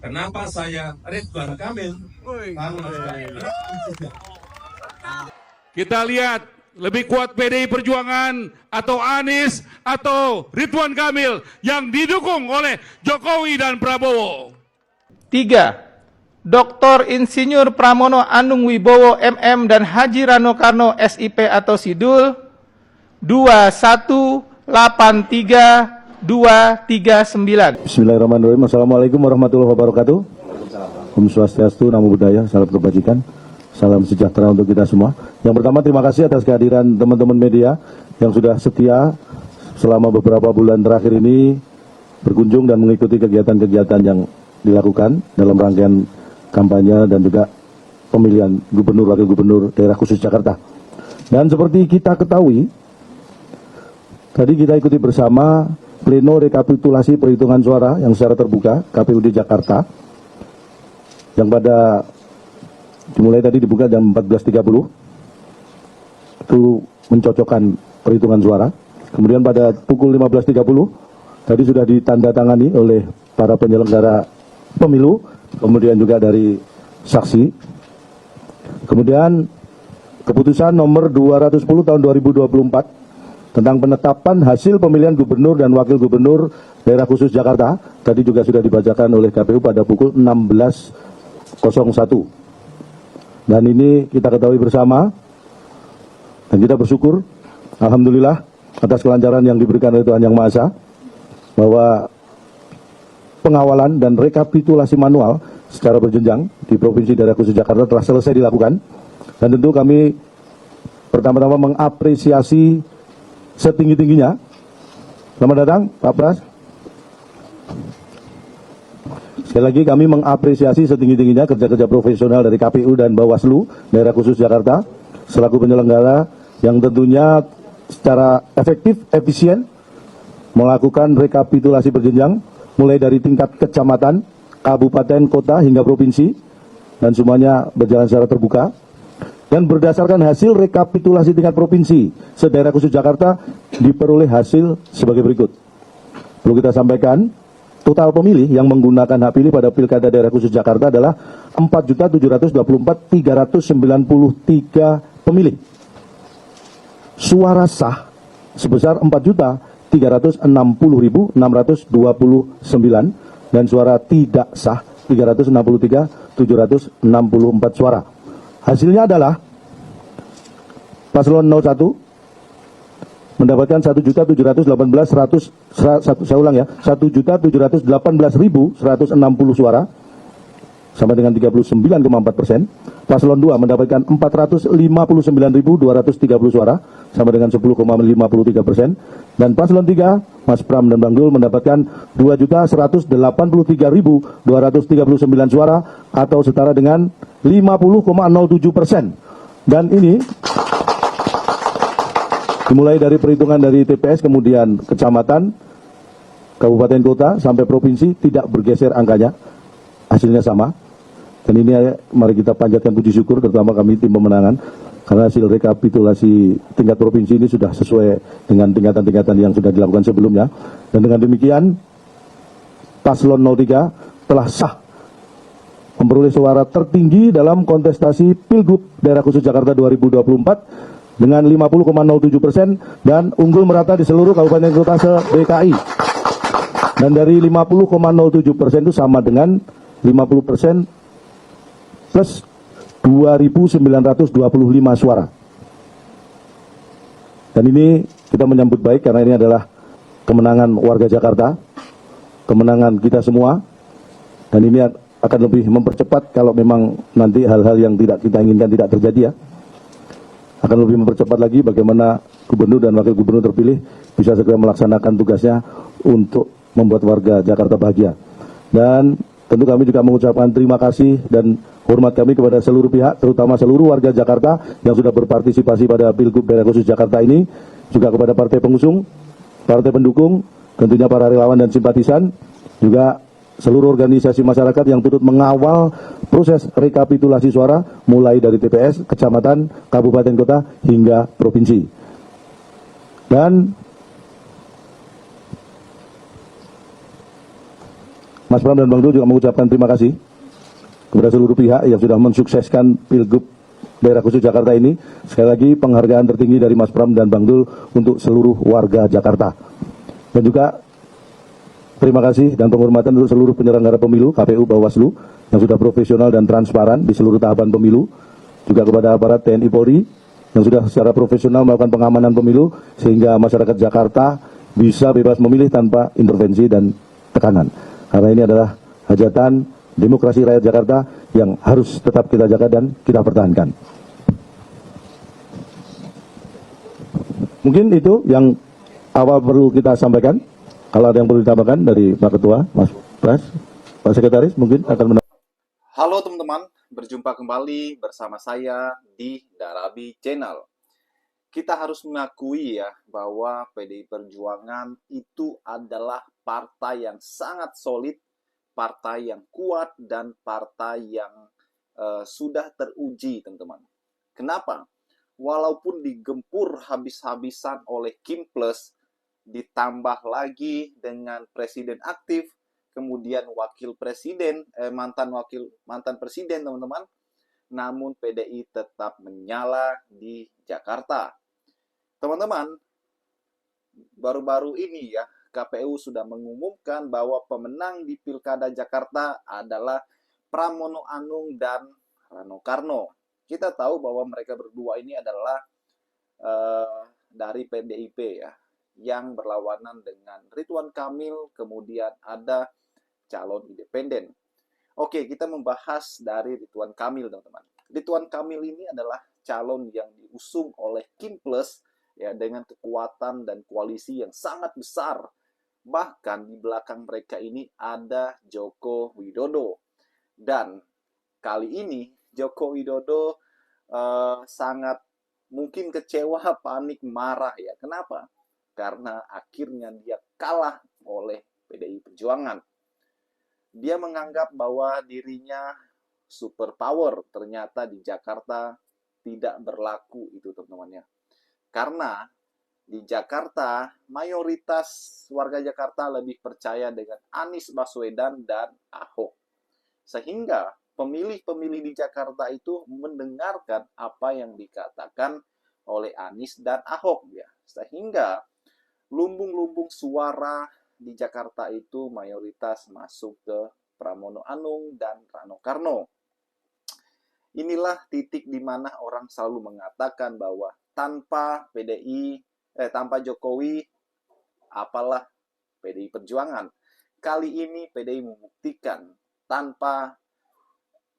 Kenapa saya Ridwan Kamil? Kita lihat lebih kuat PDI Perjuangan atau Anies atau Ridwan Kamil yang didukung oleh Jokowi dan Prabowo. 3. Dr. Insinyur Pramono Anung Wibowo MM dan Haji Rano Karno SIP atau Sidul 2183239. Bismillahirrahmanirrahim. Assalamualaikum warahmatullahi wabarakatuh. Om Swastiastu, Namo Buddhaya, salam kebajikan, salam sejahtera untuk kita semua. Yang pertama, terima kasih atas kehadiran teman-teman media yang sudah setia selama beberapa bulan terakhir ini berkunjung dan mengikuti kegiatan-kegiatan yang dilakukan dalam rangkaian kampanye dan juga pemilihan gubernur, wakil gubernur daerah khusus Jakarta. Dan seperti kita ketahui, tadi kita ikuti bersama pleno rekapitulasi perhitungan suara yang secara terbuka KPUD Jakarta yang pada dimulai tadi dibuka jam 14.30 itu mencocokkan perhitungan suara. Kemudian pada pukul 15.30 tadi sudah ditandatangani oleh para penyelenggara pemilu, kemudian juga dari saksi. Kemudian keputusan nomor 210 tahun 2024 tentang penetapan hasil pemilihan gubernur dan wakil gubernur daerah khusus Jakarta tadi juga sudah dibacakan oleh KPU pada pukul 16.01. Dan ini kita ketahui bersama dan kita bersyukur alhamdulillah atas kelancaran yang diberikan oleh Tuhan Yang Maha Esa, bahwa pengawalan dan rekapitulasi manual secara berjenjang di Provinsi Daerah Khusus Jakarta telah selesai dilakukan. Dan tentu kami pertama-tama mengapresiasi setinggi-tingginya. Selamat datang Pak Pras. Sekali lagi kami mengapresiasi setinggi-tingginya kerja-kerja profesional dari KPU dan Bawaslu Daerah Khusus Jakarta selaku penyelenggara yang tentunya secara efektif, efisien melakukan rekapitulasi berjenjang mulai dari tingkat kecamatan, kabupaten, kota hingga provinsi, dan semuanya berjalan secara terbuka. Dan berdasarkan hasil rekapitulasi tingkat provinsi se-Daerah Khusus Jakarta diperoleh hasil sebagai berikut. Perlu kita sampaikan, total pemilih yang menggunakan hak pilih pada Pilkada Daerah Khusus Jakarta adalah 4.724.363 pemilih. Suara sah sebesar 4.360.629 dan suara tidak sah 363.764 suara. Hasilnya adalah paslon 01 mendapatkan 1.718.160 suara sama dengan 39,4%. Paslon 2 mendapatkan 459.230 suara sama dengan 10,53%. Dan paslon 3 Mas Pram dan Bang Dul mendapatkan 2.183.239 suara atau setara dengan 50,07%. Dan ini dimulai dari perhitungan dari TPS, kemudian kecamatan, kabupaten, kota, sampai provinsi tidak bergeser angkanya, hasilnya sama. Dan ini mari kita panjatkan puji syukur, terutama kami tim pemenangan, karena hasil rekapitulasi tingkat provinsi ini sudah sesuai dengan tingkatan-tingkatan yang sudah dilakukan sebelumnya. Dan dengan demikian, paslon 03 telah sah memperoleh suara tertinggi dalam kontestasi Pilgub Daerah Khusus Jakarta 2024 dengan 50,07% dan unggul merata di seluruh kabupaten kota se-DKI. Dan dari 50,07% itu sama dengan 50% plus 2.925 suara. Dan ini kita menyambut baik karena ini adalah kemenangan warga Jakarta, kemenangan kita semua, dan ini akan lebih mempercepat kalau memang nanti hal-hal yang tidak kita inginkan tidak terjadi ya. Akan lebih mempercepat lagi bagaimana gubernur dan wakil gubernur terpilih bisa segera melaksanakan tugasnya untuk membuat warga Jakarta bahagia. Dan tentu kami juga mengucapkan terima kasih dan hormat kami kepada seluruh pihak, terutama seluruh warga Jakarta yang sudah berpartisipasi pada Pilgub Daerah Khusus Jakarta ini, juga kepada partai pengusung, partai pendukung, tentunya para relawan dan simpatisan, juga seluruh organisasi masyarakat yang turut mengawal proses rekapitulasi suara mulai dari TPS, kecamatan, kabupaten, kota, hingga provinsi. Dan Mas Pram dan Bang Dul juga mengucapkan terima kasih kepada seluruh pihak yang sudah mensukseskan Pilgub Daerah Khusus Jakarta ini. Sekali lagi penghargaan tertinggi dari Mas Pram dan Bang Dul untuk seluruh warga Jakarta. Dan juga terima kasih dan penghormatan untuk seluruh penyelenggara pemilu, KPU, Bawaslu, yang sudah profesional dan transparan di seluruh tahapan pemilu. Juga kepada aparat TNI Polri, yang sudah secara profesional melakukan pengamanan pemilu, sehingga masyarakat Jakarta bisa bebas memilih tanpa intervensi dan tekanan. Karena ini adalah hajatan demokrasi rakyat Jakarta yang harus tetap kita jaga dan kita pertahankan. Mungkin itu yang awal perlu kita sampaikan. Kalau ada yang perlu ditambahkan dari Pak Ketua, Mas Pras, Pak Sekretaris mungkin akan menambahkan. Halo teman-teman, berjumpa kembali bersama saya di Darabi Channel. Kita harus mengakui ya bahwa PDI Perjuangan itu adalah partai yang sangat solid, partai yang kuat, dan partai yang sudah teruji, teman-teman. Kenapa? Walaupun digempur habis-habisan oleh Kim Plus, ditambah lagi dengan presiden aktif, kemudian wakil presiden, mantan presiden, teman-teman. Namun PDI tetap menyala di Jakarta. Teman-teman, baru-baru ini ya, KPU sudah mengumumkan bahwa pemenang di Pilkada Jakarta adalah Pramono Anung dan Rano Karno. Kita tahu bahwa mereka berdua ini adalah dari PDIP ya, yang berlawanan dengan Ridwan Kamil, kemudian ada calon independen. Oke, kita membahas dari Ridwan Kamil, teman-teman. Ridwan Kamil ini adalah calon yang diusung oleh Kim Plus ya, dengan kekuatan dan koalisi yang sangat besar. Bahkan di belakang mereka ini ada Joko Widodo. Dan kali ini Joko Widodo sangat mungkin kecewa, panik, marah ya. Kenapa? Karena akhirnya dia kalah oleh PDI Perjuangan. Dia menganggap bahwa dirinya super power. Ternyata di Jakarta tidak berlaku itu, teman-teman ya. Karena di Jakarta, mayoritas warga Jakarta lebih percaya dengan Anies Baswedan dan Ahok. Sehingga pemilih-pemilih di Jakarta itu mendengarkan apa yang dikatakan oleh Anies dan Ahok ya. Sehingga lumbung-lumbung suara di Jakarta itu mayoritas masuk ke Pramono Anung dan Rano Karno. Inilah titik di mana orang selalu mengatakan bahwa tanpa tanpa Jokowi, apalah PDI Perjuangan. Kali ini PDI membuktikan tanpa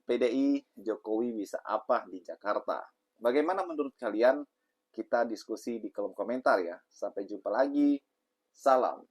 PDI, Jokowi bisa apa di Jakarta. Bagaimana menurut kalian? Kita diskusi di kolom komentar ya. Sampai jumpa lagi. Salam.